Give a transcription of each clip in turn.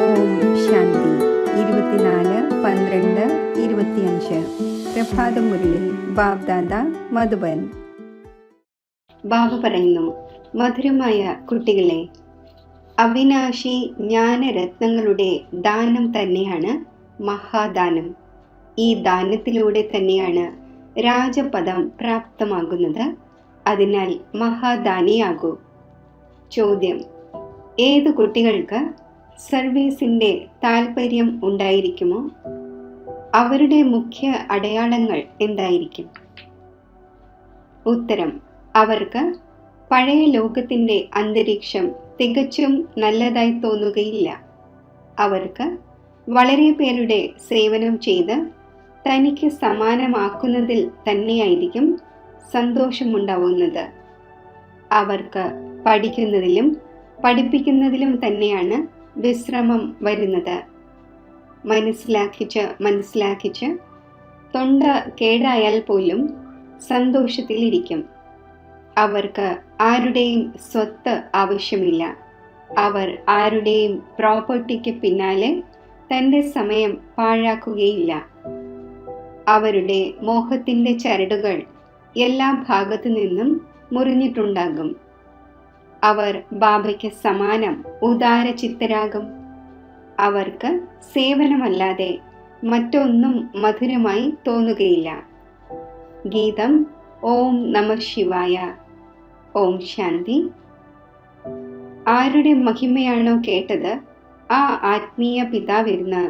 ഓം ശാന്തി. 24/12/25 പ്രഭാതമുരളി ബാബ്ദാദ മധുബൻ. ബാബ പറയുന്നു, മധുരമായ കുട്ടികളെ, അവിനാശി ജ്ഞാനരത്നങ്ങളുടെ ദാനം തന്നെയാണ് മഹാദാനം. ഈ ദാനത്തിലൂടെ തന്നെയാണ് രാജപദം പ്രാപ്തമാകുന്നത്. അതിനാൽ മഹാദാനിയാകൂ. ചോദ്യം: ഏതു കുട്ടികൾക്ക് സർവീസിൻ്റെ താല്പര്യം ഉണ്ടായിരിക്കുമോ അവരുടെ മുഖ്യ അടയാളങ്ങൾ എന്തായിരിക്കും? ഉത്തരം: അവർക്ക് പഴയ ലോകത്തിൻ്റെ അന്തരീക്ഷം തികച്ചും നല്ലതായി തോന്നുകയില്ല. അവർക്ക് വളരെ പേരുടെ സേവനം ചെയ്ത് തനിക്ക് സമാനമാക്കുന്നതിൽ തന്നെയായിരിക്കും സന്തോഷമുണ്ടാവുന്നത്. അവർക്ക് പഠിക്കുന്നതിലും പഠിപ്പിക്കുന്നതിലും തന്നെയാണ് വിശ്രമം വരുന്നത്. മനസ്സിലാക്കിച്ച് തൊണ്ട കേടായാൽ പോലും സന്തോഷത്തിലിരിക്കും. അവർക്ക് ആരുടെയും സ്വത്ത് ആവശ്യമില്ല. അവർ ആരുടെയും പ്രോപ്പർട്ടിക്ക് പിന്നാലെ തൻ്റെ സമയം പാഴാക്കുകയില്ല. അവരുടെ മോഹത്തിൻ്റെ ചരടുകൾ എല്ലാ ഭാഗത്തു നിന്നും മുറിഞ്ഞിട്ടുണ്ടാകും. അവർ ബാബയ്ക്ക് സമാനം ഉദാരചിത്തരാകും. അവർക്ക് സേവനമല്ലാതെ മറ്റൊന്നും മധുരമായി തോന്നുകയില്ല. ഗീതം: ഓം നമഃ ശിവായ. ഓം ശാന്തി. ആരുടെ മഹിമയാണോ കേട്ടത്, ആ ആത്മീയ പിതാവിരുന്ന്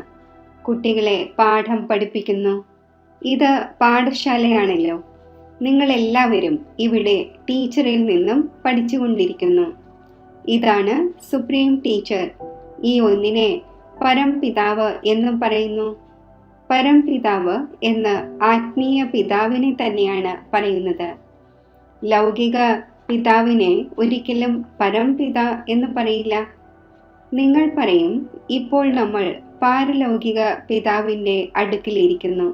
കുട്ടികളെ പാഠം പഠിപ്പിക്കുന്നു. ഇത് പാഠശാലയാണല്ലോ. നിങ്ങളെല്ലാവരും ഇവിടെ ടീച്ചറിൽ നിന്നും പഠിച്ചുകൊണ്ടിരിക്കുന്നു. ഇതാണ് സുപ്രീം ടീച്ചർ. ഈ ഒന്നിനെ പരംപിതാവ് എന്നും പറയുന്നു. പരംപിതാവ് എന്ന് ആത്മീയ പിതാവിനെ തന്നെയാണ് പറയുന്നത്. ലൗകിക പിതാവിനെ ഒരിക്കലും പരംപിത എന്ന് പറയില്ല. നിങ്ങൾ പറയും, ഇപ്പോൾ നമ്മൾ പാരലൗകിക പിതാവിൻ്റെ അടുക്കിലിരിക്കുന്നു.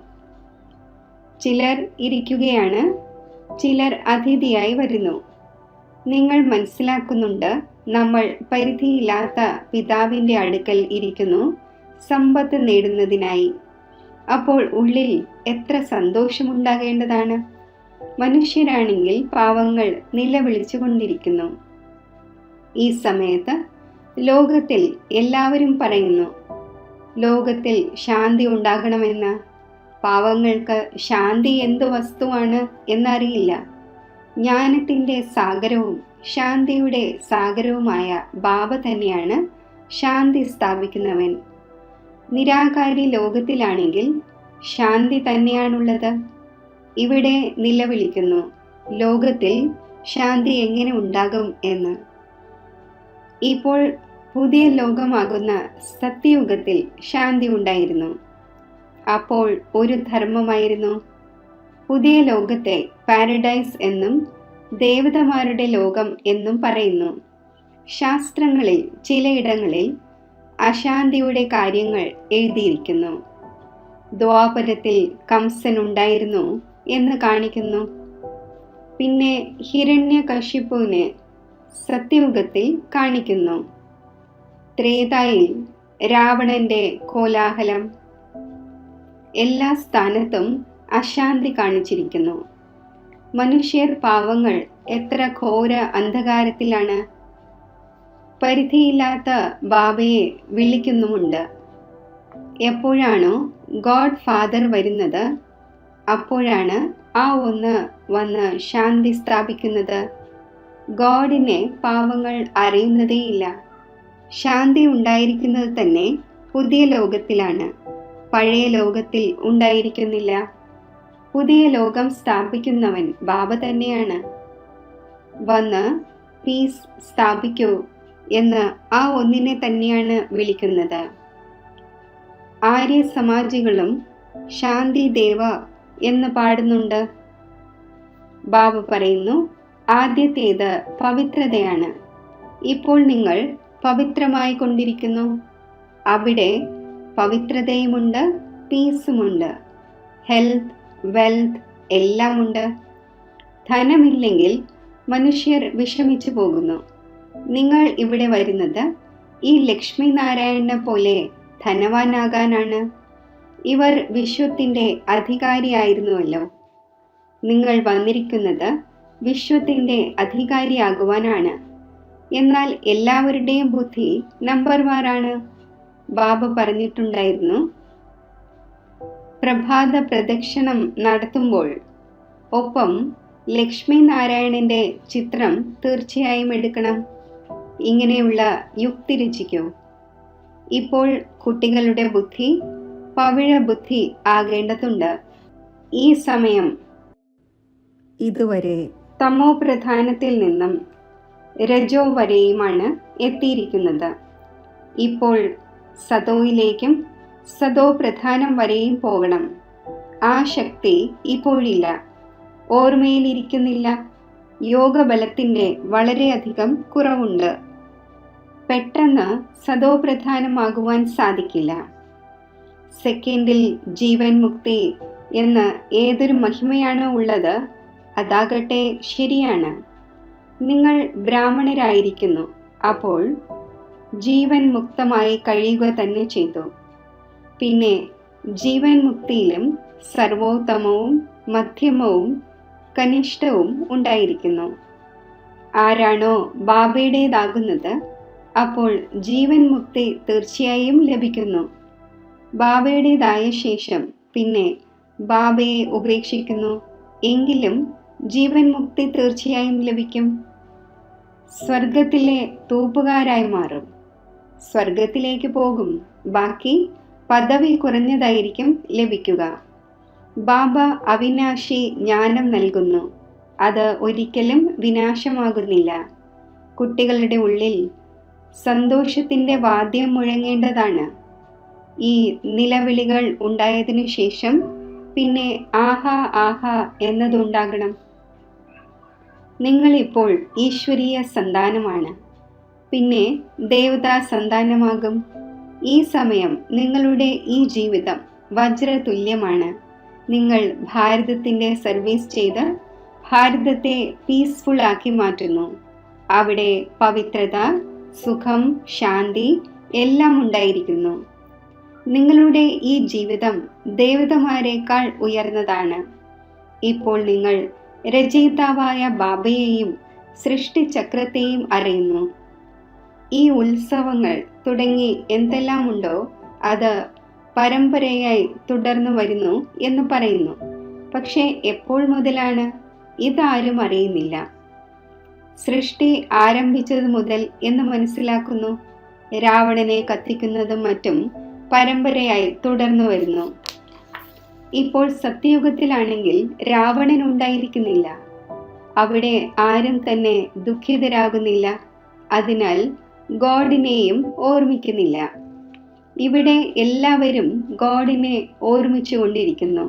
ചിലർ ഇരിക്കുകയാണ്, ചിലർ അതിഥിയായി വരുന്നു. നിങ്ങൾ മനസ്സിലാക്കുന്നുണ്ട്, നമ്മൾ പരിധിയില്ലാത്ത പിതാവിൻ്റെ അടുക്കൽ ഇരിക്കുന്നു, സമ്പത്ത് നേടുന്നതിനായി. അപ്പോൾ ഉള്ളിൽ എത്ര സന്തോഷമുണ്ടാകേണ്ടതാണ്. മനുഷ്യരാണെങ്കിൽ പാവങ്ങൾ നിലവിളിച്ചു കൊണ്ടിരിക്കുന്നു. ഈ സമയത്ത് ലോകത്തിൽ എല്ലാവരും പറയുന്നു, ലോകത്തിൽ ശാന്തി ഉണ്ടാകണമെന്ന്. പാവങ്ങൾക്ക് ശാന്തി എന്ത് വസ്തുവാണ് എന്നറിയില്ല. ജ്ഞാനത്തിൻ്റെ സാഗരവും ശാന്തിയുടെ സാഗരവുമായ ബാബ തന്നെയാണ് ശാന്തി സ്ഥാപിക്കുന്നവൻ. നിരാകാരി ലോകത്തിലാണെങ്കിൽ ശാന്തി തന്നെയാണുള്ളത്. ഇവിടെ നിലവിളിക്കുന്നു, ലോകത്തിൽ ശാന്തി എങ്ങനെ ഉണ്ടാകും എന്ന്. ഇപ്പോൾ പുതിയ ലോകമാകുന്ന സത്യയുഗത്തിൽ ശാന്തി ഉണ്ടായിരുന്നു. അപ്പോൾ ഒരു ധർമ്മമായിരുന്നു. പുതിയ ലോകത്തെ പാരഡൈസ് എന്നും ദേവതമാരുടെ ലോകം എന്നും പറയുന്നു. ശാസ്ത്രങ്ങളിൽ ചിലയിടങ്ങളിൽ അശാന്തിയുടെ കാര്യങ്ങൾ എഴുതിയിരിക്കുന്നു. ദ്വാപരത്തിൽ കംസൻ ഉണ്ടായിരുന്നു എന്ന് കാണിക്കുന്നു. പിന്നെ ഹിരണ്യകശിപുവിനെ സത്യയുഗത്തിൽ കാണിക്കുന്നു. ത്രേതായിൽ രാവണന്റെ കോലാഹലം. എല്ലാ സ്ഥാനത്തും അശാന്തി കാണിച്ചിരിക്കുന്നു. മനുഷ്യർ പാവങ്ങൾ എത്ര ഘോര അന്ധകാരത്തിലാണ്. പരിധിയില്ലാത്ത ബാബയെ വിളിക്കുന്നുമുണ്ട്. എപ്പോഴാണോ ഗോഡ് ഫാദർ വരുന്നത്, അപ്പോഴാണ് ആ ഒന്ന് വന്ന് ശാന്തി സ്ഥാപിക്കുന്നത്. ഗോഡിനെ പാവങ്ങൾ അറിയുന്നതേയില്ല. ശാന്തി ഉണ്ടായിരിക്കുന്നത് തന്നെ പുതിയ ലോകത്തിലാണ്, പഴയ ലോകത്തിൽ ഉണ്ടായിരിക്കുന്നില്ല. പുതിയ ലോകം സ്ഥാപിക്കുന്നവൻ ബാബ തന്നെയാണ്. വന്ന് പീസ് സ്ഥാപിക്കൂ എന്ന് ആ ഒന്നിനെ തന്നെയാണ് വിളിക്കുന്നത്. ആര്യ സമാജികളും ശാന്തി ദേവ എന്ന് പാടുന്നുണ്ട്. ബാബ പറയുന്നു, ആദ്യത്തേത് പവിത്രതയാണ്. ഇപ്പോൾ നിങ്ങൾ പവിത്രമായി കൊണ്ടിരിക്കുന്നു. അവിടെ പവിത്രതയുമുണ്ട്, പീസുമുണ്ട്, ഹെൽത്ത്, വെൽത്ത് എല്ലാമുണ്ട്. ധനമില്ലെങ്കിൽ മനുഷ്യർ വിഷമിച്ചു പോകുന്നു. നിങ്ങൾ ഇവിടെ വരുന്നത് ഈ ലക്ഷ്മി നാരായണനെ പോലെ ധനവാനാകാനാണ്. ഇവർ വിശ്വത്തിൻ്റെ അധികാരിയായിരുന്നുവല്ലോ. നിങ്ങൾ വന്നിരിക്കുന്നത് വിശ്വത്തിൻ്റെ അധികാരിയാകുവാനാണ്. എന്നാൽ എല്ലാവരുടെയും ബുദ്ധി നമ്പർവാറാണ്. ബാബ പറഞ്ഞിട്ടുണ്ടായിരുന്നു, പ്രഭാത പ്രദക്ഷിണം നടത്തുമ്പോൾ ഒപ്പം ലക്ഷ്മി നാരായണന്റെ ചിത്രം തീർച്ചയായും എടുക്കണം. ഇങ്ങനെയുള്ള യുക്തി രചിക്കൂ. ഇപ്പോൾ കുട്ടികളുടെ ബുദ്ധി പവിഴ ബുദ്ധി ആകേണ്ടതുണ്ട്. ഈ സമയം ഇതുവരെ തമോ പ്രധാനത്തിൽ നിന്നും രജോ വരെയുമാണ് എത്തിയിരിക്കുന്നത്. ഇപ്പോൾ സതോയിലേക്കും സതോ പ്രധാനം വരെയും പോകണം. ആ ശക്തി ഇപ്പോഴില്ല, ഓർമ്മയിലിരിക്കുന്നില്ല. യോഗബലത്തിൻ്റെ വളരെയധികം കുറവുണ്ട്. പെട്ടെന്ന് സതോ പ്രധാനമാകുവാൻ സാധിക്കില്ല. സെക്കൻഡിൽ ജീവൻ മുക്തി എന്ന് ഏതൊരു മഹിമയാണോ ഉള്ളത്, അതാകട്ടെ ശരിയാണ്. നിങ്ങൾ ബ്രാഹ്മണരായിരിക്കുന്നു. അപ്പോൾ ജീവൻ മുക്തമായി കഴിയുക തന്നെ ചെയ്തു. പിന്നെ ജീവൻ മുക്തിയിലും സർവോത്തമവും മധ്യമവും കനിഷ്ഠവും ഉണ്ടായിരിക്കുന്നു. ആരാണോ ബാബയുടേതാകുന്നത്, അപ്പോൾ ജീവൻ മുക്തി തീർച്ചയായും ലഭിക്കുന്നു. ബാബയുടേതായ ശേഷം പിന്നെ ബാബയെ ഉപേക്ഷിക്കുന്നു എങ്കിലും ജീവൻ മുക്തി തീർച്ചയായും ലഭിക്കും. സ്വർഗത്തിലെ തൂപ്പുകാരായി മാറും. സ്വർഗത്തിലേക്ക് പോകും. ബാക്കി പദവി കുറഞ്ഞതായിരിക്കും ലഭിക്കുക. ബാബ അവിനാശി ജ്ഞാനം നൽകുന്നു. അത് ഒരിക്കലും വിനാശമാകുന്നില്ല. കുട്ടികളുടെ ഉള്ളിൽ സന്തോഷത്തിൻ്റെ വാദ്യം മുഴങ്ങേണ്ടതാണ്. ഈ നിലവിളികൾ ഉണ്ടായതിനു ശേഷം പിന്നെ ആഹാ ആഹാ എന്നതുണ്ടാകണം. നിങ്ങളിപ്പോൾ ഈശ്വരീയ സന്താനമാണ്. പിന്നെ ദേവതാ സന്താനമാകും. ഈ സമയം നിങ്ങളുടെ ഈ ജീവിതം വജ്രതുല്യമാണ്. നിങ്ങൾ ഭാരതത്തിൻ്റെ സർവീസ് ചെയ്ത് ഭാരതത്തെ പീസ്ഫുൾ ആക്കി മാറ്റുന്നു. അവിടെ പവിത്രത, സുഖം, ശാന്തി എല്ലാം ഉണ്ടായിരിക്കുന്നു. നിങ്ങളുടെ ഈ ജീവിതം ദേവതമാരേക്കാൾ ഉയർന്നതാണ്. ഇപ്പോൾ നിങ്ങൾ രചയിതാവായ ബാബയെയും സൃഷ്ടിചക്രത്തെയും അറിയുന്നു. ഈ ഉത്സവങ്ങൾ തുടങ്ങി എന്തെല്ലാമുണ്ടോ അത് പരമ്പരയായി തുടർന്നു വരുന്നു എന്ന് പറയുന്നു. പക്ഷേ എപ്പോൾ മുതലാണ് ഇതാരും അറിയുന്നില്ല. സൃഷ്ടി ആരംഭിച്ചത് മുതൽ എന്ന് മനസ്സിലാക്കുന്നു. രാവണനെ കത്തിക്കുന്നതും മറ്റും പരമ്പരയായി തുടർന്നു വരുന്നു. ഇപ്പോൾ സത്യയുഗത്തിലാണെങ്കിൽ രാവണൻ ഉണ്ടായിരിക്കുന്നില്ല. അവിടെ ആരും തന്നെ ദുഃഖിതരാകുന്നില്ല. അതിനാൽ ഗോഡിനെയും ഓർമ്മിക്കുന്നില്ല. ഇവിടെ എല്ലാവരും ഗോഡിനെ ഓർമ്മിച്ചുകൊണ്ടിരിക്കുന്നു.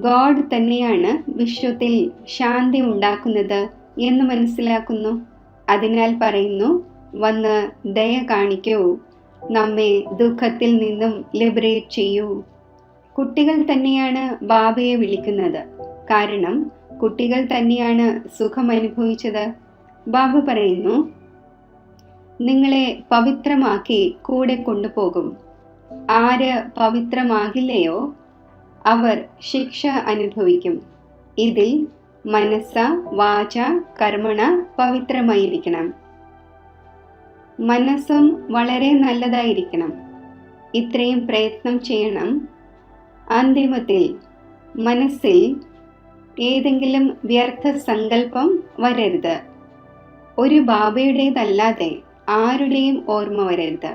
ഗോഡ് തന്നെയാണ് വിശ്വത്തിൽ ശാന്തി ഉണ്ടാക്കുന്നത് എന്ന് മനസ്സിലാക്കുന്നു. അതിനാൽ പറയുന്നു, വന്ന് ദയ കാണിക്കൂ, നമ്മെ ദുഃഖത്തിൽ നിന്നും ലിബറേറ്റ് ചെയ്യൂ. കുട്ടികൾ തന്നെയാണ് ബാബയെ വിളിക്കുന്നത്. കാരണം കുട്ടികൾ തന്നെയാണ് സുഖം അനുഭവിച്ചത്. ബാബ പറയുന്നു, നിങ്ങളെ പവിത്രമാക്കി കൂടെ കൊണ്ടുപോകും. ആര് പവിത്രമാകില്ലയോ അവർ ശിക്ഷ അനുഭവിക്കും. ഇതിൽ മനസ്സ വാച കർമ്മണ പവിത്രമായിരിക്കണം. മനസ്സും വളരെ നല്ലതായിരിക്കണം. ഇത്രയും പ്രയത്നം ചെയ്യണം. അന്തിമത്തിൽ മനസ്സിൽ ഏതെങ്കിലും വ്യർത്ഥ സങ്കല്പം വരരുത്. ഒരു ബാബയുടേതല്ലാതെ ആരുടെയും ഓർമ്മ വരരുത്.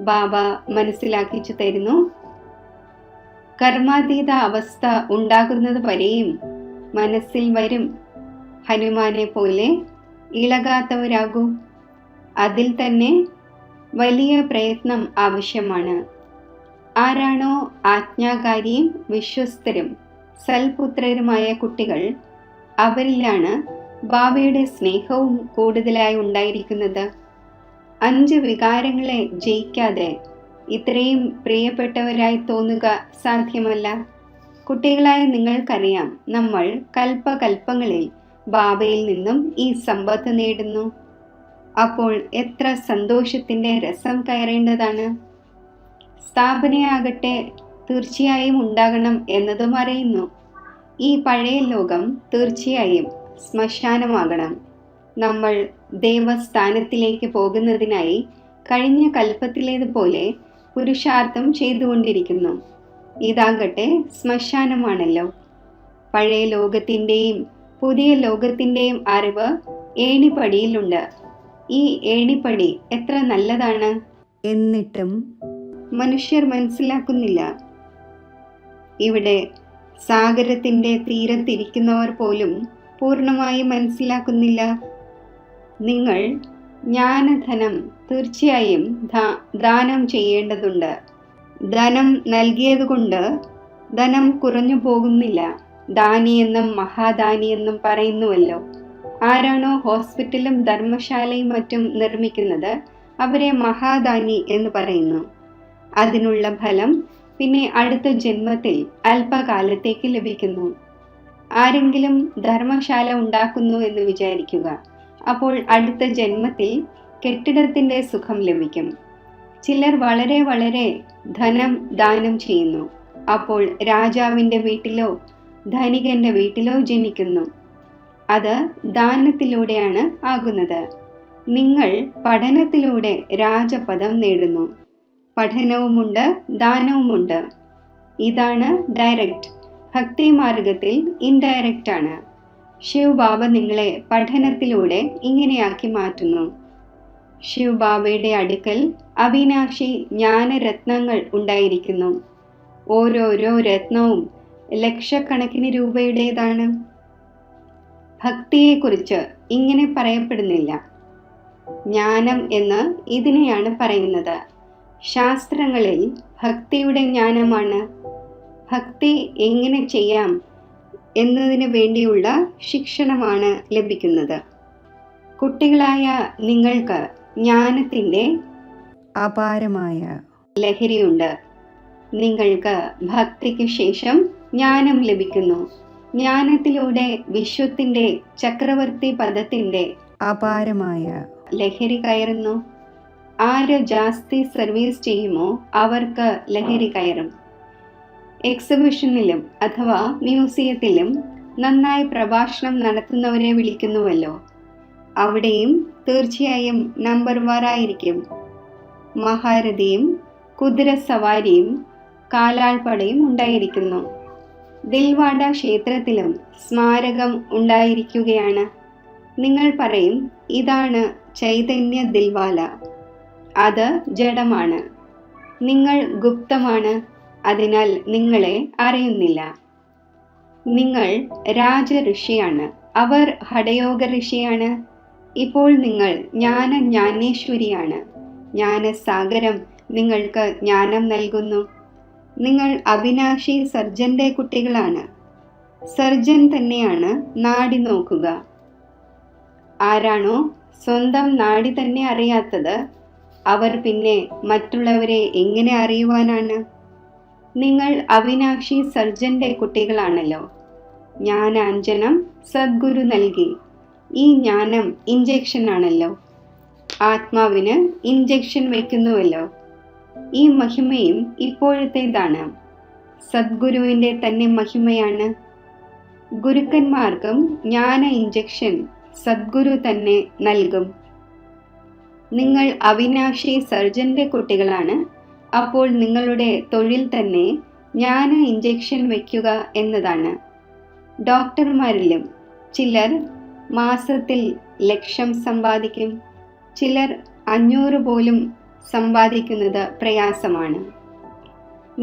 ബാബ മനസ്സിലാക്കിച്ചു തരുന്നു, കർമാതീത അവസ്ഥ ഉണ്ടാകുന്നത് വരെയും മനസ്സിൽ വരും. ഹനുമാനെ പോലെ ഇളകാത്തവരാകൂ. അതിൽ തന്നെ വലിയ പ്രയത്നം ആവശ്യമാണ്. ആരാണോ ആജ്ഞാകാരിയും വിശ്വസ്തരും സൽപുത്രരുമായ കുട്ടികൾ, അവരിലാണ് ബാബയുടെ സ്നേഹവും കൂടുതലായി ഉണ്ടായിരിക്കുന്നത്. 5 വികാരങ്ങളെ ജയിക്കാതെ ഇത്രയും പ്രിയപ്പെട്ടവരായി തോന്നുക സാധ്യമല്ല. കുട്ടികളായ നിങ്ങൾക്കറിയാം, നമ്മൾ കൽപ്പകൽപ്പങ്ങളിൽ ബാബയിൽ നിന്നും ഈ സമ്പത്ത് നേടുന്നു. അപ്പോൾ എത്ര സന്തോഷത്തിൻ്റെ രസം കയറേണ്ടതാണ്. സ്ഥാപനയാകട്ടെ തീർച്ചയായും ഉണ്ടാകണം എന്നതും അറിയുന്നു. ഈ പഴയ ലോകം തീർച്ചയായും ശ്മശാനമാകണം. നമ്മൾ ദേവസ്ഥാനത്തിലേക്ക് പോകുന്നതിനായി കഴിഞ്ഞ കൽപ്പത്തിലേതുപോലെ പുരുഷാർത്ഥം ചെയ്തുകൊണ്ടിരിക്കുന്നു. ഇതാകട്ടെ ശ്മശാനമാണല്ലോ. പഴയ ലോകത്തിൻ്റെയും പുതിയ ലോകത്തിൻ്റെയും അറിവ് ഏണിപ്പടിയിലുണ്ട്. ഈ ഏണിപ്പടി എത്ര നല്ലതാണ്. എന്നിട്ടും മനുഷ്യർ മനസ്സിലാക്കുന്നില്ല. ഇവിടെ സാഗരത്തിൻ്റെ തീരത്തിരിക്കുന്നവർ പോലും പൂർണ്ണമായി മനസ്സിലാക്കുന്നില്ല. നിങ്ങൾ ജ്ഞാനധനം തീർച്ചയായും ദാനം ചെയ്യേണ്ടതുണ്ട്. ധനം നൽകിയതുകൊണ്ട് ധനം കുറഞ്ഞു പോകുന്നില്ല. ദാനിയെന്നും മഹാദാനിയെന്നും പറയുന്നുവല്ലോ. ആരാണോ ഹോസ്പിറ്റലും ധർമ്മശാലയും മറ്റും നിർമ്മിക്കുന്നത് അവരെ മഹാദാനി എന്ന് പറയുന്നു. അതിനുള്ള ഫലം പിന്നെ അടുത്ത ജന്മത്തിൽ അല്പകാലത്തേക്ക് ലഭിക്കുന്നു. ആരെങ്കിലും ധർമ്മശാല ഉണ്ടാക്കുന്നു എന്ന് വിചാരിക്കുക. അപ്പോൾ അടുത്ത ജന്മത്തിൽ കെട്ടിടത്തിൻ്റെ സുഖം ലഭിക്കും. ചിലർ വളരെ വളരെ ധനം ദാനം ചെയ്യുന്നു. അപ്പോൾ രാജാവിൻ്റെ വീട്ടിലോ ധനികന്റെ വീട്ടിലോ ജനിക്കുന്നു. അത് ദാനത്തിലൂടെയാണ് ആകുന്നത്. നിങ്ങൾ പഠനത്തിലൂടെ രാജപദം നേടുന്നു. പഠനവുമുണ്ട്, ദാനവുമുണ്ട്. ഇതാണ് ഡയറക്റ്റ്. ഭക്തി മാർഗത്തിൽ ഇൻഡയറക്റ്റ് ആണ്. ശിവ് ബാബ നിങ്ങളെ പഠനത്തിലൂടെ ഇങ്ങനെയാക്കി മാറ്റുന്നു. ശിവ് ബാബയുടെ അടുക്കൽ അവിനാശി ജ്ഞാനരത്നങ്ങൾ ഉണ്ടായിരിക്കുന്നു. ഓരോരോ രത്നവും ലക്ഷക്കണക്കിന് രൂപയുടേതാണ്. ഭക്തിയെക്കുറിച്ച് ഇങ്ങനെ പറയപ്പെടുന്നില്ല. ജ്ഞാനം എന്ന് ഇതിനെയാണ് പറയുന്നത്. ശാസ്ത്രങ്ങളിൽ ഭക്തിയുടെ ജ്ഞാനമാണ്. ഭക്തി എങ്ങനെ ചെയ്യാം എന്നതിന് വേണ്ടിയുള്ള ശിക്ഷണമാണ് ലഭിക്കുന്നത്. കുട്ടികളായ നിങ്ങൾക്ക് ജ്ഞാനത്തിൻ്റെ അപാരമായ ലഹരിയുണ്ട്. നിങ്ങൾക്ക് ഭക്തിക്ക് ശേഷം ജ്ഞാനം ലഭിക്കുന്നു. ജ്ഞാനത്തിലൂടെ വിശ്വത്തിൻ്റെ ചക്രവർത്തി പദത്തിൻ്റെ അപാരമായ ലഹരി കയറുന്നു. ആര് ജാസ്തി സർവീസ് ചെയ്യുമോ അവർക്ക് ലഹരി കയറും. എക്സിബിഷനിലും അഥവാ മ്യൂസിയത്തിലും നന്നായി പ്രഭാഷണം നടത്തുന്നവരെ വിളിക്കുന്നുവല്ലോ. അവിടെയും തീർച്ചയായും നമ്പർ 1 ആയിരിക്കും. മഹാരഥിയും കുതിരസവാരിയും കാലാൾപ്പടയും ഉണ്ടായിരിക്കുന്നു. ദിൽവാഡ ക്ഷേത്രത്തിലും സ്മാരകം ഉണ്ടായിരിക്കുകയാണ്. നിങ്ങൾ പറയും, ഇതാണ് ചൈതന്യ ദിൽവാല. അത് ജഡമാണ്. നിങ്ങൾ ഗുപ്തമാണ്. അതിനാൽ നിങ്ങളെ അറിയുന്നില്ല. നിങ്ങൾ രാജ ഋഷിയാണ്. അവർ ഹഠയോഗ ഋഷിയാണ്. ഇപ്പോൾ നിങ്ങൾ ജ്ഞാനേശ്വരിയാണ്. ജ്ഞാനസാഗരം നിങ്ങൾക്ക് ജ്ഞാനം നൽകുന്നു. നിങ്ങൾ അവിനാശി സർജന്റെ കുട്ടികളാണ്. സർജൻ തന്നെയാണ് നാഡി നോക്കുക. ആരാണോ സ്വന്തം നാഡി തന്നെ അറിയാത്തത് അവർ പിന്നെ മറ്റുള്ളവരെ എങ്ങനെ അറിയുവാനാണ്? നിങ്ങൾ അവിനാശി സർജന്റെ കുട്ടികളാണല്ലോ. ജ്ഞാനാഞ്ജനം സദ്ഗുരു നൽകി. ഈ ജ്ഞാനം ഇഞ്ചക്ഷൻ ആണല്ലോ. ആത്മാവിന് ഇഞ്ചക്ഷൻ വയ്ക്കുന്നുവല്ലോ. ഈ മഹിമയും ഇപ്പോഴത്തേതാണ്. സദ്ഗുരുവിൻ്റെ തന്നെ മഹിമയാണ്. ഗുരുക്കന്മാർക്കും ജ്ഞാന ഇഞ്ചക്ഷൻ സദ്ഗുരു തന്നെ നൽകും. നിങ്ങൾ അവിനാശി സർജന്റെ കുട്ടികളാണ്. അപ്പോൾ നിങ്ങളുടെ തൊഴിൽ തന്നെ ജ്ഞാന ഇഞ്ചക്ഷൻ വയ്ക്കുക എന്നതാണ്. ഡോക്ടർമാരിലും ചിലർ മാസത്തിൽ 1,00,000 സമ്പാദിക്കും. ചിലർ 500 പോലും സമ്പാദിക്കുന്നത് പ്രയാസമാണ്.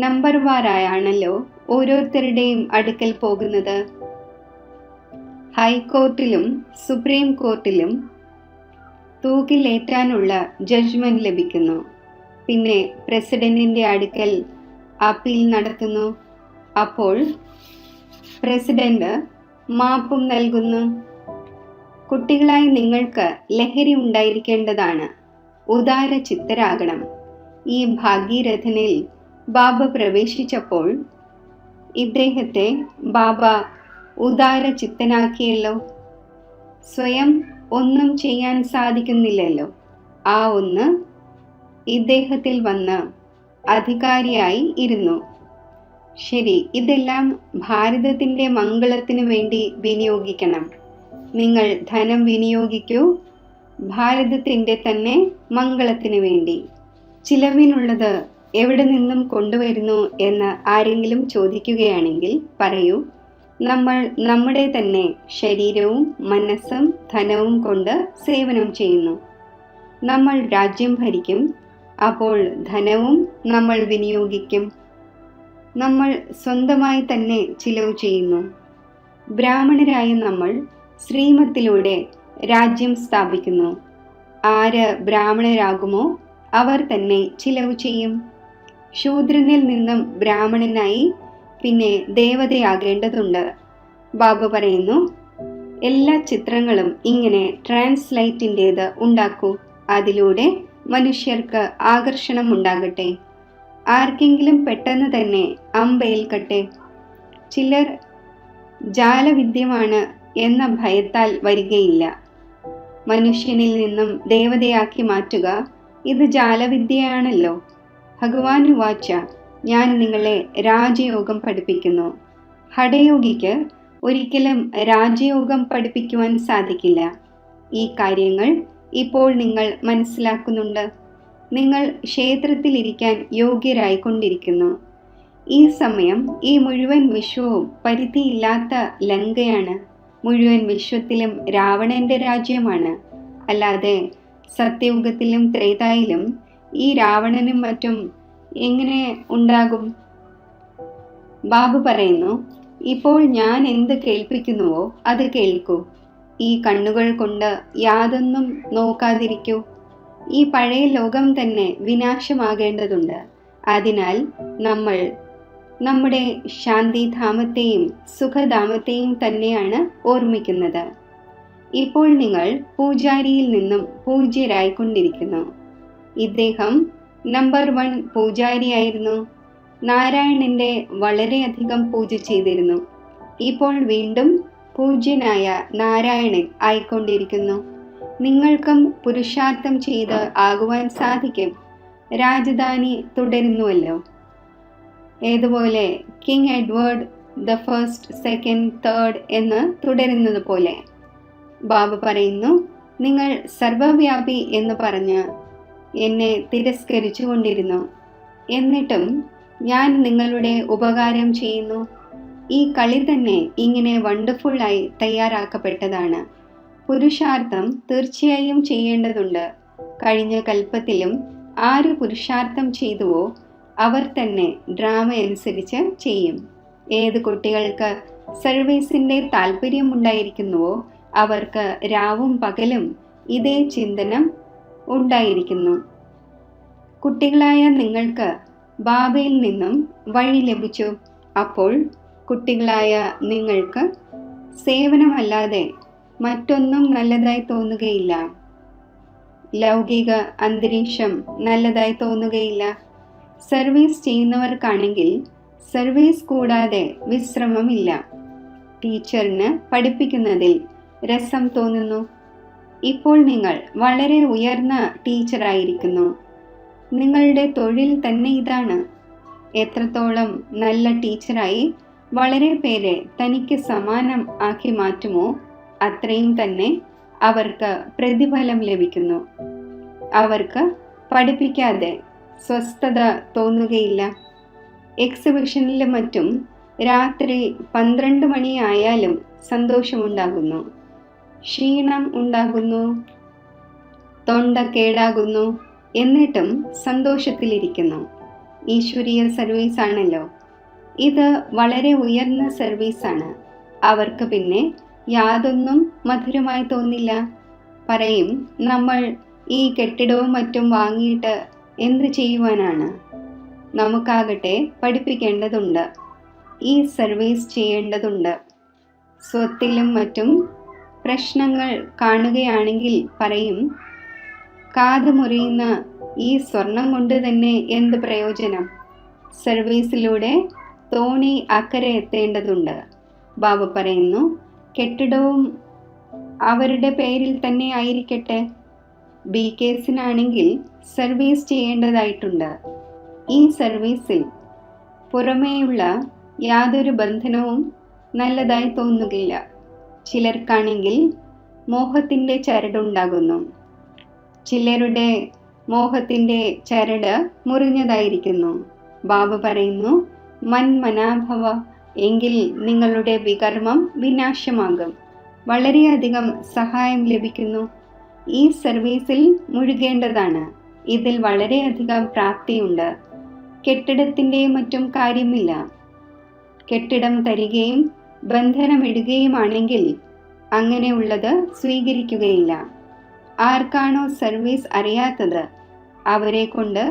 നമ്പർ വാരായാണല്ലോ ഓരോരുത്തരുടെയും അടുക്കൽ പോകുന്നത്. ഹൈക്കോർട്ടിലും സുപ്രീം കോർട്ടിലും തൂക്കിലേറ്റാനുള്ള ജഡ്ജ്മെന്റ് ലഭിക്കുന്നു. പിന്നെ പ്രസിഡന്റിന്റെ അടുക്കൽ അപ്പീൽ നടത്തുന്നു. അപ്പോൾ പ്രസിഡന്റ് മാപ്പും നൽകുന്നു. കുട്ടികളായി നിങ്ങൾക്ക് ലഹരി ഉണ്ടായിരിക്കേണ്ടതാണ്. ഉദാര ചിത്തരാകണം. ഈ ഭാഗീരഥനിൽ ബാബ പ്രവേശിച്ചപ്പോൾ ഇദ്ദേഹത്തെ ബാബ ഉദാര ചിത്തനാക്കിയല്ലോ. സ്വയം ഒന്നും ചെയ്യാൻ സാധിക്കുന്നില്ലല്ലോ. ആ ഒന്ന് ഇദ്ദേഹത്തിൽ വന്ന് അധികാരിയായി ഇരുന്നു. ശരി, ഇതെല്ലാം ഭാരതത്തിൻ്റെ മംഗളത്തിനു വേണ്ടി വിനിയോഗിക്കണം. നിങ്ങൾ ധനം വിനിയോഗിക്കൂ, ഭാരതത്തിൻ്റെ തന്നെ മംഗളത്തിനു വേണ്ടി. ചിലവിനുള്ളത് എവിടെ നിന്നും കൊണ്ടുവരുന്നു എന്ന് ആരെങ്കിലും ചോദിക്കുകയാണെങ്കിൽ പറയൂ, നമ്മൾ നമ്മുടെ തന്നെ ശരീരവും മനസ്സും ധനവും കൊണ്ട് സേവനം ചെയ്യുന്നു. നമ്മൾ രാജ്യം ഭരിക്കും, അപ്പോൾ ധനവും നമ്മൾ വിനിയോഗിക്കും. നമ്മൾ സ്വന്തമായി തന്നെ ചിലവ് ചെയ്യുന്നു. ബ്രാഹ്മണരായ നമ്മൾ ശ്രീമത്തിലൂടെ രാജ്യം സ്ഥാപിക്കുന്നു. ആര് ബ്രാഹ്മണരാകുമോ അവർ തന്നെ ചിലവ് ചെയ്യും. ശൂദ്രനിൽ നിന്നും ബ്രാഹ്മണനായി പിന്നെ ദേവതയാകേണ്ടതുണ്ട്. ബാബ പറയുന്നു, എല്ലാ ചിത്രങ്ങളും ഇങ്ങനെ ട്രാൻസ്ലൈറ്റിൻ്റേത് ഉണ്ടാക്കൂ. അതിലൂടെ മനുഷ്യർക്ക് ആകർഷണം ഉണ്ടാകട്ടെ. ആർക്കെങ്കിലും പെട്ടെന്ന് തന്നെ അമ്പേൽക്കട്ടെ. ചിലർ ജാലവിദ്യമാണ് എന്ന ഭയത്താൽ വരികയില്ല. മനുഷ്യനിൽ നിന്നും ദേവതയാക്കി മാറ്റുക, ഇത് ജാലവിദ്യയാണല്ലോ. ഭഗവാൻ വാച്ച, ഞാൻ നിങ്ങളെ രാജയോഗം പഠിപ്പിക്കുന്നു. ഹഠയോഗിക്ക് ഒരിക്കലും രാജയോഗം പഠിപ്പിക്കുവാൻ സാധിക്കില്ല. ഈ കാര്യങ്ങൾ ഇപ്പോൾ നിങ്ങൾ മനസ്സിലാക്കുന്നുണ്ട്. നിങ്ങൾ ക്ഷേത്രത്തിലിരിക്കാൻ യോഗ്യരായിക്കൊണ്ടിരിക്കുന്നു. ഈ സമയം ഈ മുഴുവൻ വിശ്വവും പരിധിയില്ലാത്ത ലങ്കയാണ്. മുഴുവൻ വിശ്വത്തിലും രാവണന്റെ രാജ്യമാണ്. അല്ലാതെ സത്യയുഗത്തിലും ത്രേതായിലും ഈ രാവണനും മറ്റും എങ്ങനെ ഉണ്ടാകും? ബാബ പറയുന്നു, ഇപ്പോൾ ഞാൻ എന്ത് കേൾപ്പിക്കുന്നുവോ അത് കേൾക്കൂ. ഈ കണ്ണുകൾ കൊണ്ട് യാതൊന്നും നോക്കാതിരിക്കൂ. ഈ പഴയ ലോകം തന്നെ വിനാശമാകേണ്ടതുണ്ട്. അതിനാൽ നമ്മൾ നമ്മുടെ ശാന്തിധാമത്തെയും സുഖധാമത്തെയും തന്നെയാണ് ഓർമ്മിക്കുന്നത്. ഇപ്പോൾ നിങ്ങൾ പൂജാരിയിൽ നിന്നും പൂജ്യരായിക്കൊണ്ടിരിക്കുന്നു. ഇദ്ദേഹം നമ്പർ 1 പൂജാരിയായിരുന്നു. നാരായണന്റെ വളരെയധികം പൂജ ചെയ്തിരുന്നു. ഇപ്പോൾ വീണ്ടും പൂജ്യനായ നാരായണൻ ആയിക്കൊണ്ടിരിക്കുന്നു. നിങ്ങൾക്കും പുരുഷാർത്ഥം ചെയ്ത് ആകുവാൻ സാധിക്കും. രാജധാനി തുടരുന്നുവല്ലോ. ഏതുപോലെ king Edward the first, second, third എന്ന് തുടരുന്നത് പോലെ. ബാബ പറയുന്നു, നിങ്ങൾ സർവവ്യാപി എന്ന് പറഞ്ഞ് എന്നെ തിരസ്കരിച്ചു കൊണ്ടിരുന്നു. എന്നിട്ടും ഞാൻ നിങ്ങളുടെ ഉപകാരം ചെയ്യുന്നു. ഈ കളി തന്നെ ഇങ്ങനെ വണ്ടർഫുള്ളായി തയ്യാറാക്കപ്പെട്ടതാണ്. പുരുഷാർത്ഥം തീർച്ചയായും ചെയ്യേണ്ടതുണ്ട്. കഴിഞ്ഞ കൽപ്പത്തിലും ആര് പുരുഷാർത്ഥം ചെയ്തുവോ അവർ തന്നെ ഡ്രാമ അനുസരിച്ച് ചെയ്യും. ഏത് കുട്ടികൾക്ക് സർവീസിൻ്റെ താല്പര്യമുണ്ടായിരിക്കുന്നുവോ അവർക്ക് രാവും പകലും ഇതേ ചിന്തനം ഉണ്ടായിരിക്കുന്നു. കുട്ടികളായ നിങ്ങൾക്ക് ബാബയിൽ നിന്നും വഴി ലഭിച്ചു. അപ്പോൾ കുട്ടികളായ നിങ്ങൾക്ക് സേവനമല്ലാതെ മറ്റൊന്നും നല്ലതായി തോന്നുകയില്ല. ലൗകിക അന്തരീക്ഷം നല്ലതായി തോന്നുകയില്ല. സർവീസ് ചെയ്യുന്നവർക്കാണെങ്കിൽ സർവീസ് കൂടാതെ വിശ്രമമില്ല. ടീച്ചറിന് പഠിപ്പിക്കുന്നതിൽ രസം തോന്നുന്നു. ഇപ്പോൾ നിങ്ങൾ വളരെ ഉയർന്ന ടീച്ചറായിരിക്കുന്നു. നിങ്ങളുടെ തൊഴിൽ തന്നെ ഇതാണ്. എത്രത്തോളം നല്ല ടീച്ചറായി വളരെ പേരെ തനിക്ക് സമാനം ആക്കി മാറ്റുമോ അത്രയും തന്നെ അവർക്ക് പ്രതിഫലം ലഭിക്കുന്നു. അവർക്ക് പഠിപ്പിക്കാതെ സ്വസ്ഥത തോന്നുകയില്ല. എക്സിബിഷനിലും മറ്റും രാത്രി 12 മണിയായാലും സന്തോഷമുണ്ടാകുന്നു. ക്ഷീണം ഉണ്ടാകുന്നു, തൊണ്ട കേടാകുന്നു, എന്നിട്ടും സന്തോഷത്തിലിരിക്കുന്നു. ഈശ്വരീയ സർവീസാണല്ലോ ഇത്. വളരെ ഉയർന്ന സർവീസാണ്. അവർക്ക് പിന്നെ യാതൊന്നും മധുരമായി തോന്നില്ല. പറയും, നമ്മൾ ഈ കെട്ടിടവും മറ്റും വാങ്ങിയിട്ട് എന്ത് ചെയ്യുവാനാണ്? നമുക്കാകട്ടെ പഠിപ്പിക്കേണ്ടതുണ്ട്, ഈ സർവീസ് ചെയ്യേണ്ടതുണ്ട്. സ്വത്തിലും മറ്റും പ്രശ്നങ്ങൾ കാണുകയാണെങ്കിൽ പറയും, കാത് മുറിയുന്ന ഈ സ്വർണം കൊണ്ട് തന്നെ എന്ത് പ്രയോജനം? സർവീസിലൂടെ തോണി അക്കരെ എത്തേണ്ടതുണ്ട്. ബാബ പറയുന്നു, കെട്ടിടവും അവരുടെ പേരിൽ തന്നെ ആയിരിക്കട്ടെ. ബി കേസിനാണെങ്കിൽ സർവീസ് ചെയ്യേണ്ടതായിട്ടുണ്ട്. ഈ സർവീസിൽ പുറമേയുള്ള യാതൊരു ബന്ധനവും നല്ലതായി തോന്നുകയില്ല. ചിലർക്കാണെങ്കിൽ മോഹത്തിൻ്റെ ചരടുണ്ടാകുന്നു. ചിലരുടെ മോഹത്തിൻ്റെ ചരട് മുറിഞ്ഞതായിരിക്കുന്നു. ബാബ പറയുന്നു, മന്മനാഭവ, എങ്കിൽ നിങ്ങളുടെ വികർമ്മം വിനാശമാകും. വളരെയധികം സഹായം ലഭിക്കുന്നു. ഈ സർവീസിൽ മുഴുകേണ്ടതാണ്. ഇതിൽ വളരെയധികം പ്രാപ്തിയുണ്ട്. കെട്ടിടത്തിൻ്റെ മറ്റും കാര്യമില്ല. കെട്ടിടം തരികയും ബന്ധനമിടുകയുമാണെങ്കിൽ അങ്ങനെയുള്ളത് സ്വീകരിക്കുകയില്ല. ആർക്കാണോ സർവീസ് അറിയാത്തത് അവരെ കൊണ്ട്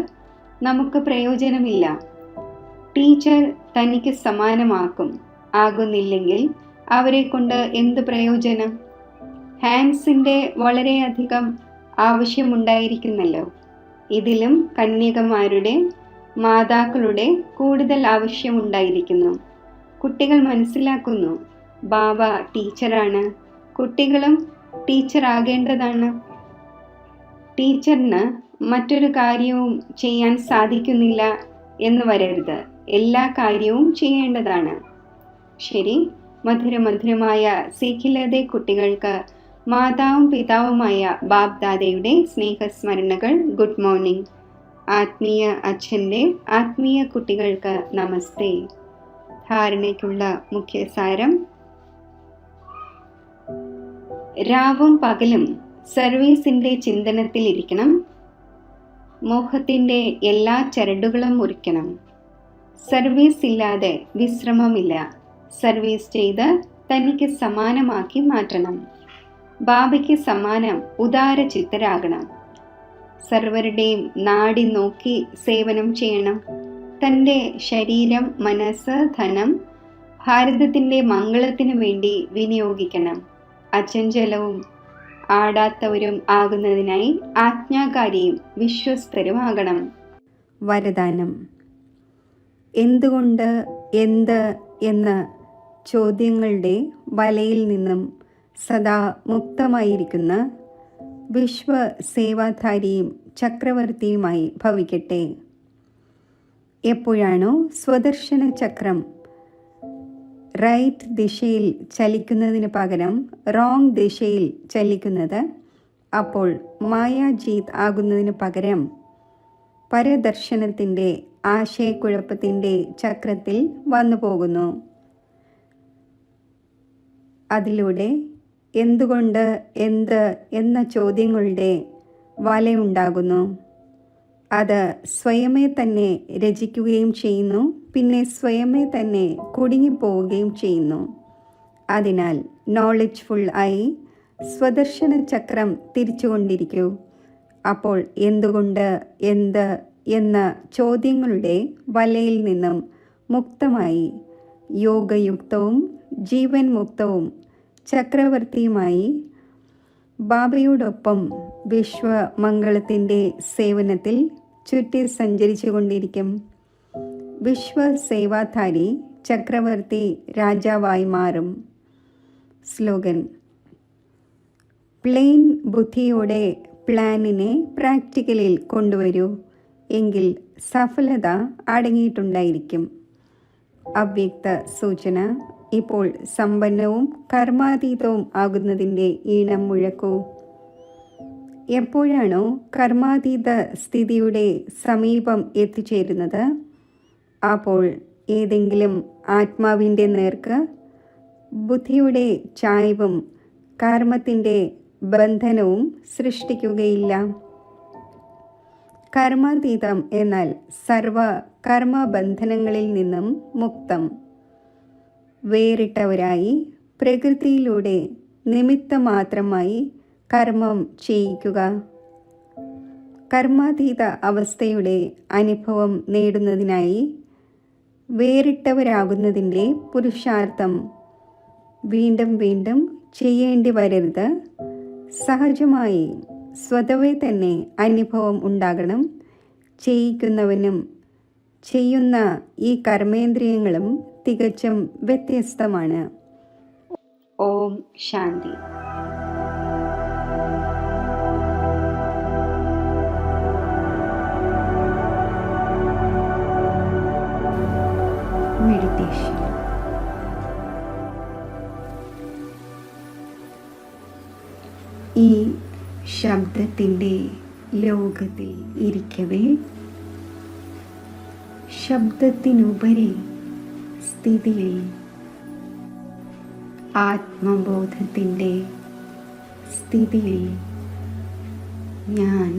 നമുക്ക് പ്രയോജനമില്ല. ടീച്ചർ തനിക്ക് സമാനമാക്കും. ആകുന്നില്ലെങ്കിൽ അവരെ കൊണ്ട് എന്ത് പ്രയോജനം? ഹാൻഡ്സിൻ്റെ വളരെയധികം ആവശ്യമുണ്ടായിരിക്കുന്നല്ലോ. ഇതിലും കന്യകമാരുടെ മാതാക്കളുടെ കൂടുതൽ ആവശ്യമുണ്ടായിരിക്കുന്നു. കുട്ടികൾ മനസ്സിലാക്കുന്നു, ബാബ ടീച്ചറാണ്, കുട്ടികളും ടീച്ചറാകേണ്ടതാണ്. ടീച്ചറിന് മറ്റൊരു കാര്യവും ചെയ്യാൻ സാധിക്കുന്നില്ല എന്ന് വരരുത്. എല്ലാ കാര്യവും ചെയ്യേണ്ടതാണ്. ശരി, മധുരമധുരമായ സീഖിലതെ കുട്ടികൾക്ക് മാതാവും പിതാവുമായ ബാബ് ദാദയുടെ സ്നേഹസ്മരണകൾ. Good morning. ആത്മീയ അച്ഛൻ്റെ ആത്മീയ കുട്ടികൾക്ക് നമസ്തേ. ധാരണയ്ക്കുള്ള മുഖ്യസാരം: രാവും പകലും സർവീസിൻ്റെ ചിന്തനത്തിൽ ഇരിക്കണം. മോഹത്തിൻ്റെ എല്ലാ ചരടുകളും മുറിക്കണം. സർവീസ് ഇല്ലാതെ വിശ്രമമില്ല. സർവീസ് ചെയ്ത് തനിക്ക് സമാനമാക്കി മാറ്റണം. ബാബയ്ക്ക് സമാനം ഉദാരചിത്തരാകണം. സർവരുടെയും നാടി നോക്കി സേവനം ചെയ്യണം. തൻ്റെ ശരീരം, മനസ്സ്, ധനം ഭാരതത്തിൻ്റെ മംഗളത്തിനു വേണ്ടി വിനിയോഗിക്കണം. അചഞ്ചലവും ആടാത്തവരും ആകുന്നതിനായി ആജ്ഞാകാരിയും വിശ്വസ്തരുമാകണം. വരദാനം: എന്തുകൊണ്ട്, എന്ത് എന്ന ചോദ്യങ്ങളുടെ വലയിൽ നിന്നും സദാ മുക്തമായിരിക്കുന്ന വിശ്വസേവാധാരിയും ചക്രവർത്തിയുമായി ഭവിക്കട്ടെ. എപ്പോഴാണോ സ്വദർശന ചക്രം റൈറ്റ് ദിശയിൽ ചലിക്കുന്നതിന് പകരം റോങ് ദിശയിൽ ചലിക്കുന്നത്, അപ്പോൾ മായാജീത് ആകുന്നതിന് പകരം പരദർശനത്തിൻ്റെ ആശയക്കുഴപ്പത്തിൻ്റെ ചക്രത്തിൽ വന്നു പോകുന്നു. അതിലൂടെ എന്തുകൊണ്ട്, എന്ത് എന്ന ചോദ്യങ്ങളുടെ വലയുണ്ടാകുന്നു. അത് സ്വയമേ തന്നെ രചിക്കുകയും ചെയ്യുന്നു. പിന്നെ സ്വയമേ തന്നെ കുടുങ്ങിപ്പോവുകയും ചെയ്യുന്നു. അതിനാൽ നോളജ്ഫുൾ ആയി സ്വദർശന ചക്രം തിരിച്ചുകൊണ്ടിരിക്കൂ. അപ്പോൾ എന്തുകൊണ്ട്, എന്ത് എന്ന ചോദ്യങ്ങളുടെ വലയിൽ നിന്നും മുക്തമായി യോഗയുക്തവും ജീവൻ മുക്തവും ചക്രവർത്തിയുമായി ബാബയോടൊപ്പം വിശ്വമംഗളത്തിൻ്റെ സേവനത്തിൽ ചുറ്റി സഞ്ചരിച്ചു കൊണ്ടിരിക്കും. വിശ്വസേവാധാരി ചക്രവർത്തി രാജാവായി മാറും. സ്ലോഗൻ: പ്ലെയിൻ ബുദ്ധിയോടെ പ്ലാനിനെ പ്രാക്ടിക്കലിൽ കൊണ്ടുവരൂ. എങ്കിൽ സഫലത അടങ്ങിയിട്ടുണ്ടായിരിക്കും. അവ്യക്ത സൂചന: ഇപ്പോൾ സമ്പന്നവും കർമാതീതവും ആകുന്നതിൻ്റെ ഈണം മുഴക്കൂ. എപ്പോഴാണോ കർമാതീത സ്ഥിതിയുടെ സമീപം എത്തിച്ചേരുന്നത്, അപ്പോൾ ഏതെങ്കിലും ആത്മാവിൻ്റെ നേർക്ക് ബുദ്ധിയുടെ ചായ്വും കർമ്മത്തിൻ്റെ ബന്ധനവും സൃഷ്ടിക്കുകയില്ല. കർമാതീതം എന്നാൽ സർവ കർമ്മബന്ധനങ്ങളിൽ നിന്നും മുക്തം. വേറിട്ടവരായി പ്രകൃതിയിലൂടെ നിമിത്തമാത്രമായി കർമ്മം ചെയ്യിക്കുക. കർമാതീത അവസ്ഥയുടെ അനുഭവം നേടുന്നതിനായി വേറിട്ടവരാകുന്നതിൻ്റെ പുരുഷാർത്ഥം വീണ്ടും വീണ്ടും ചെയ്യേണ്ടി വരരുത്. സഹജമായി സ്വതവേ തന്നെ അനുഭവം ഉണ്ടാകണം. ചെയ്യിക്കുന്നവനും ചെയ്യുന്ന ഈ കർമ്മേന്ദ്രിയങ്ങളും തികച്ചും വ്യത്യസ്തമാണ്. ഓം ശാന്തി. ശേഷം ഈ ശബ്ദത്തിൻ്റെ ലോകത്തിൽ ഇരിക്കവേ ശബ്ദത്തിനുപരി സ്ഥിതിയിൽ ആത്മബോധത്തിൻ്റെ സ്ഥിതിയിൽ ഞാൻ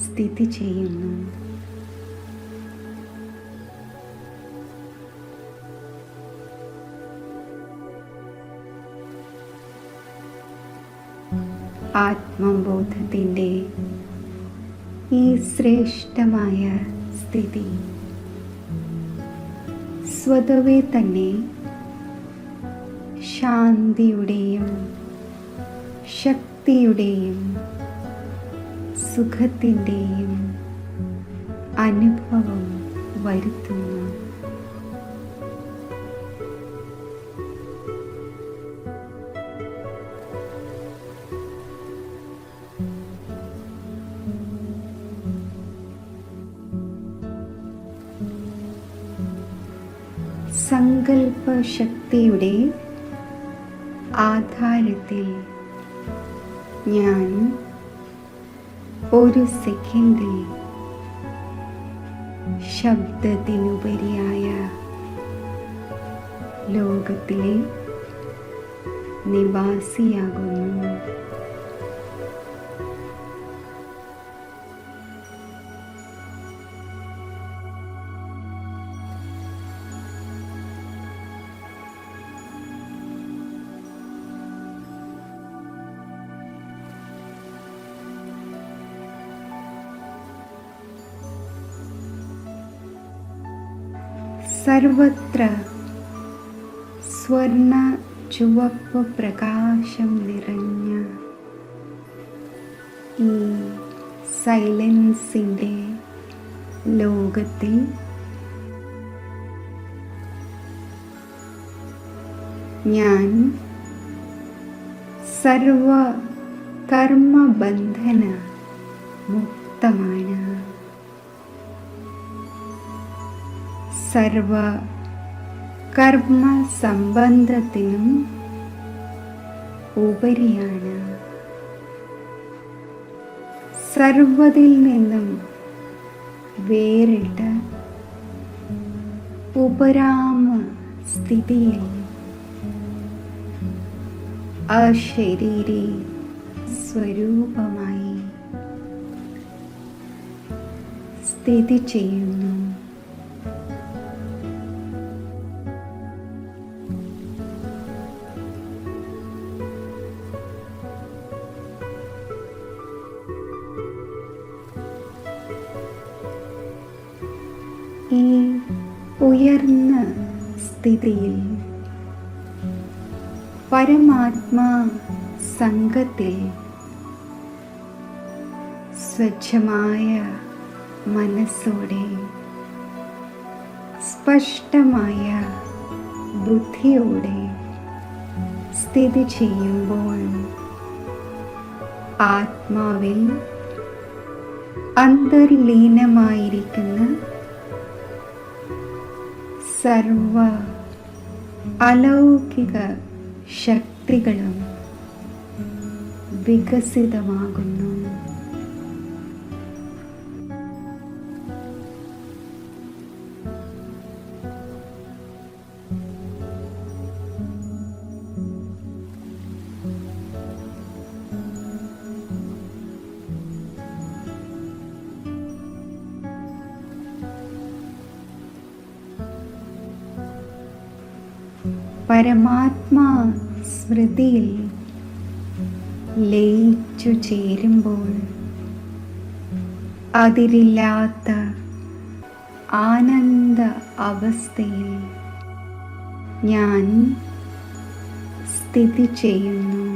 സ്ഥിതി ചെയ്യുന്നു. ആത്മബോധത്തിൻ്റെ ഈ ശ്രേഷ്ഠമായ സ്ഥിതി സ്വതവേ തന്നെ ശാന്തിയുടെയും ശക്തിയുടെയും സുഖത്തിൻ്റെയും അനുഭവം വരുത്തുന്നു. സങ്കല്പശക്തിയുടെ ആധാരത്തിൽ ഞാൻ ഒരു സെക്കൻഡിൽ ശബ്ദത്തിനുപരിയായ ലോകത്തിലെ നിവാസിയാകുന്നു. സർവത്ര സ്വർണ്ണ ചുവപ്പ് പ്രകാശം നിറഞ്ഞ ഈ സൈലൻസിൻ്റെ ലോകത്തിൽ ഞാൻ സർവ കർമ്മബന്ധന മുക്തമാണ്. സർവ കർമ്മ സംബന്ധത്തിനും ഉപരിയാണ്. സർവ്വതിൽ നിന്നും വേറിട്ട ഉപരാമ സ്ഥിതിയിൽ അശരീരി സ്വരൂപമായി സ്ഥിതി ചെയ്യുന്നു. ഈ ഉയർന്ന സ്ഥിതിയിൽ പരമാത്മാ സംഘത്തിൽ സ്വച്ഛമായ മനസ്സോടെ സ്പഷ്ടമായ ബുദ്ധിയോടെ സ്ഥിതി ചെയ്യുമ്പോൾ ആത്മാവിൽ അന്തർലീനമായിരിക്കുന്ന സർവ അലൗകിക ശക്തികളും വികസിതമാകുന്നു. പരമാത്മാ സ്മൃതിയിൽ ലയിച്ചു ചേരുമ്പോൾ അതിരില്ലാത്ത ആനന്ദ അവസ്ഥയിൽ ഞാൻ സ്ഥിതി ചെയ്യുന്നു.